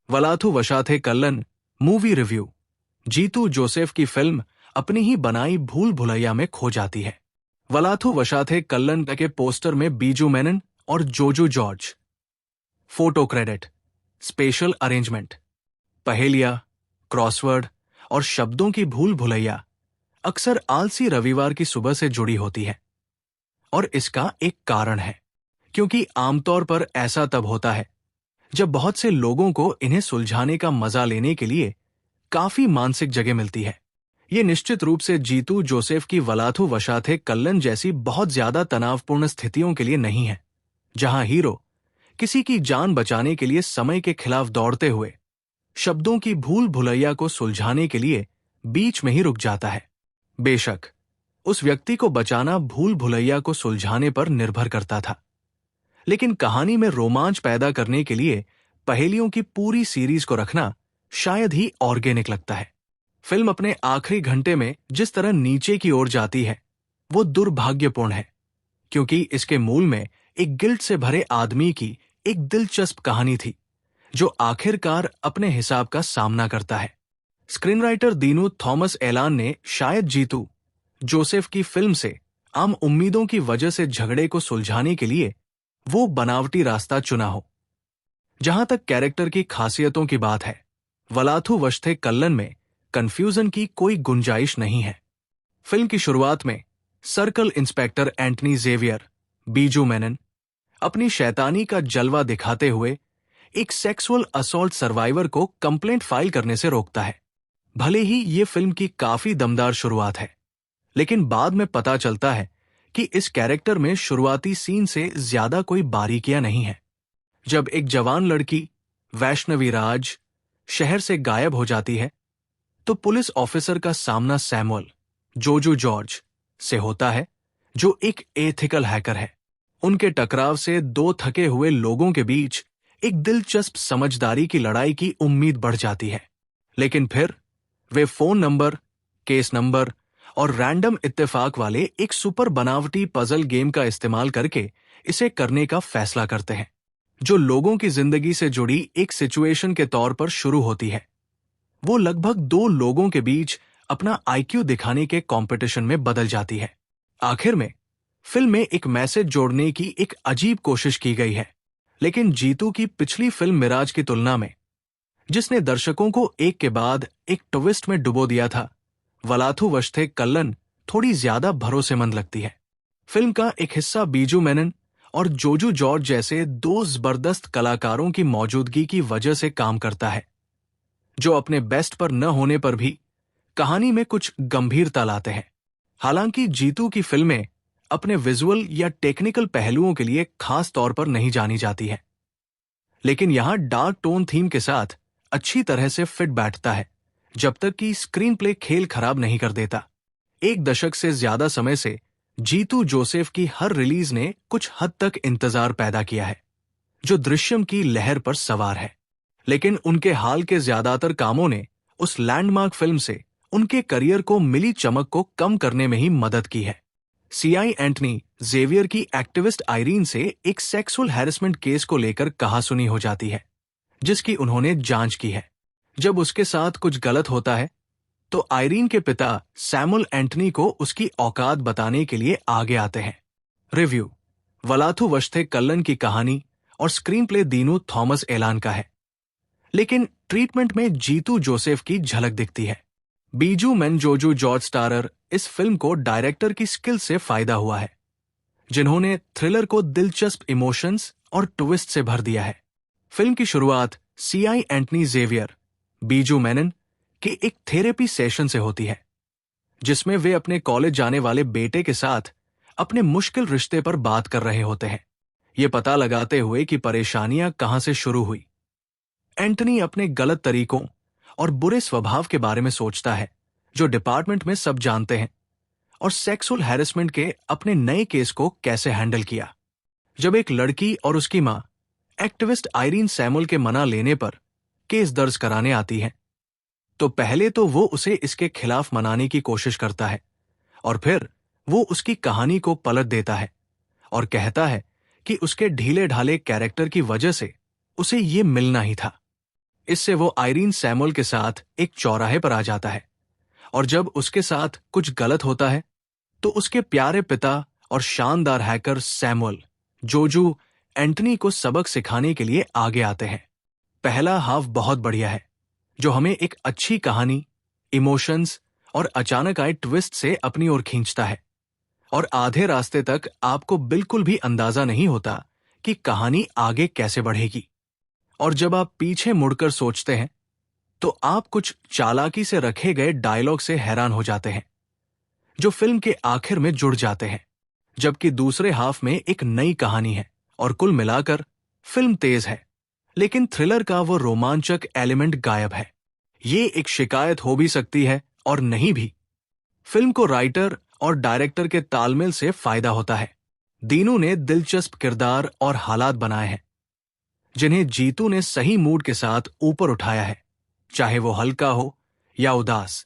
वलाथु वशाथे कल्लन movie review. Jitu Joseph की film अपनी ही बनाई भूल भुलैया में खो जाती है। वलाथु वशाथे कल्लन के पोस्टर में बीजू मेनन और Joju George. Photo credit, special arrangement. पहेलियां, क्रॉसवर्ड और शब्दों की भूल भुलैया अक्सर आलसी रविवार की सुबह से जुड़ी होती है। और इसका एक कारण है, क्योंकि आमतौर पर ऐसा तब होता है जब बहुत से लोगों को इन्हें सुलझाने का मजा लेने के लिए काफी मानसिक जगह मिलती है। ये निश्चित रूप से जीतू जोसेफ की वलाथु वशाथे कल्लन जैसी बहुत ज्यादा तनावपूर्ण स्थितियों के लिए नहीं है, जहां हीरो किसी की जान बचाने के लिए समय के खिलाफ दौड़ते हुए शब्दों की भूल भुलैया को सुलझाने के लिए बीच में ही रुक जाता है। बेशक उस व्यक्ति को बचाना भूल भुलैया को सुलझाने पर निर्भर करता था, लेकिन कहानी में रोमांच पैदा करने के लिए पहेलियों की पूरी सीरीज को रखना शायद ही ऑर्गेनिक लगता है। फिल्म अपने आखिरी घंटे में जिस तरह नीचे की ओर जाती है वो दुर्भाग्यपूर्ण है, क्योंकि इसके मूल में एक गिल्ट से भरे आदमी की एक दिलचस्प कहानी थी जो आखिरकार अपने हिसाब का सामना करता है। स्क्रीनराइटर दीनू थॉमस एलान ने शायद जीतू जोसेफ की फिल्म से आम उम्मीदों की वजह से झगड़े को सुलझाने के लिए वो बनावटी रास्ता चुना हो। जहां तक कैरेक्टर की खासियतों की बात है, वलाथु वशाथे कल्लन में कंफ्यूजन की कोई गुंजाइश नहीं है। फिल्म की शुरुआत में सर्कल इंस्पेक्टर एंटनी जेवियर बीजू मेनन अपनी शैतानी का जलवा दिखाते हुए एक सेक्सुअल असॉल्ट सर्वाइवर को कंप्लेंट फाइल करने से रोकता है। भले ही ये फिल्म की काफी दमदार शुरुआत है, लेकिन बाद में पता चलता है कि इस कैरेक्टर में शुरुआती सीन से ज्यादा कोई बारीकियां नहीं है। जब एक जवान लड़की वैष्णवी राज शहर से गायब हो जाती है, तो पुलिस ऑफिसर का सामना सैमुअल जोजू जॉर्ज से होता है, जो एक एथिकल हैकर है। उनके टकराव से दो थके हुए लोगों के बीच एक दिलचस्प समझदारी की लड़ाई की उम्मीद बढ़ जाती है, लेकिन फिर वे फोन नंबर, केस नंबर और रैंडम इत्तेफाक वाले एक सुपर बनावटी पजल गेम का इस्तेमाल करके इसे करने का फैसला करते हैं, जो लोगों की जिंदगी से जुड़ी एक सिचुएशन के तौर पर शुरू होती है। वो लगभग दो लोगों के बीच अपना आईक्यू दिखाने के कंपटीशन में बदल जाती है। आखिर में फिल्म में एक मैसेज जोड़ने की एक अजीब कोशिश की गई है, लेकिन जीतू की पिछली फिल्म मिराज की तुलना में, जिसने दर्शकों को एक के बाद एक ट्विस्ट में डुबो दिया था, वलाथु वशाथे कल्लन थोड़ी ज्यादा भरोसेमंद लगती है। फिल्म का एक हिस्सा बीजू मेनन और जोजू जॉर्ज जैसे दो जबरदस्त कलाकारों की मौजूदगी की वजह से काम करता है, जो अपने बेस्ट पर न होने पर भी कहानी में कुछ गंभीरता लाते हैं। हालांकि जीतू की फिल्में अपने विजुअल या टेक्निकल पहलुओं के लिए खास तौर पर नहीं जानी जाती है, लेकिन यहां डार्क टोन थीम के साथ अच्छी तरह से फिट बैठता है, जब तक कि स्क्रीन प्ले खेल खराब नहीं कर देता। एक दशक से ज्यादा समय से जीतू जोसेफ की हर रिलीज ने कुछ हद तक इंतजार पैदा किया है, जो दृश्यम की लहर पर सवार है, लेकिन उनके हाल के ज्यादातर कामों ने उस लैंडमार्क फिल्म से उनके करियर को मिली चमक को कम करने में ही मदद की है। सीआई एंटनी जेवियर की एक्टिविस्ट आयरीन से एक सेक्सुअल हैरेसमेंट केस को लेकर कहासुनी हो जाती है, जिसकी उन्होंने जांच की है। जब उसके साथ कुछ गलत होता है, तो आयरीन के पिता सैमुअल एंटनी को उसकी औकात बताने के लिए आगे आते हैं। रिव्यू: वलाथु वशाथे कल्लन की कहानी और स्क्रीन प्ले दीनू थॉमस एलान का है, लेकिन ट्रीटमेंट में जीतू जोसेफ की झलक दिखती है। Biju main Joju George starrer इस फिल्म को डायरेक्टर की स्किल से फायदा हुआ है, जिन्होंने थ्रिलर को दिलचस्प इमोशंस और ट्विस्ट से भर दिया है। फिल्म की शुरुआत सीआई एंटनी जेवियर बीजू मेनन के एक थेरेपी सेशन से होती है, जिसमें वे अपने कॉलेज जाने वाले बेटे के साथ अपने मुश्किल रिश्ते पर बात कर रहे होते हैं, ये पता लगाते हुए कि परेशानियां कहां से शुरू हुई। एंटनी अपने गलत तरीकों और बुरे स्वभाव के बारे में सोचता है, जो डिपार्टमेंट में सब जानते हैं, और सेक्सुअल हैरेसमेंट के अपने नए केस को कैसे हैंडल किया। जब एक लड़की और उसकी मां एक्टिविस्ट आयरीन सैमुअल के मना लेने पर केस दर्ज कराने आती है, तो पहले तो वो उसे इसके खिलाफ मनाने की कोशिश करता है, और फिर वो उसकी कहानी को पलट देता है और कहता है कि उसके ढीले ढाले कैरेक्टर की वजह से उसे ये मिलना ही था। इससे वो आयरीन सैमुअल के साथ एक चौराहे पर आ जाता है, और जब उसके साथ कुछ गलत होता है तो उसके प्यारे पिता और शानदार हैकर सैमुअल जोजू एंटनी को सबक सिखाने के लिए आगे आते हैं। पहला हाफ बहुत बढ़िया है, जो हमें एक अच्छी कहानी, इमोशंस और अचानक आए ट्विस्ट से अपनी ओर खींचता है, और आधे रास्ते तक आपको बिल्कुल भी अंदाजा नहीं होता कि कहानी आगे कैसे बढ़ेगी। और जब आप पीछे मुड़कर सोचते हैं तो आप कुछ चालाकी से रखे गए डायलॉग से हैरान हो जाते हैं, जो फिल्म के आखिर में जुड़ जाते हैं, जबकि दूसरे हाफ में एक नई कहानी है। और कुल मिलाकर फिल्म तेज है, लेकिन थ्रिलर का वो रोमांचक एलिमेंट गायब है। ये एक शिकायत हो भी सकती है और नहीं भी। फिल्म को राइटर और डायरेक्टर के तालमेल से फायदा होता है। दीनू ने दिलचस्प किरदार और हालात बनाए हैं, जिन्हें जीतू ने सही मूड के साथ ऊपर उठाया है, चाहे वो हल्का हो या उदास।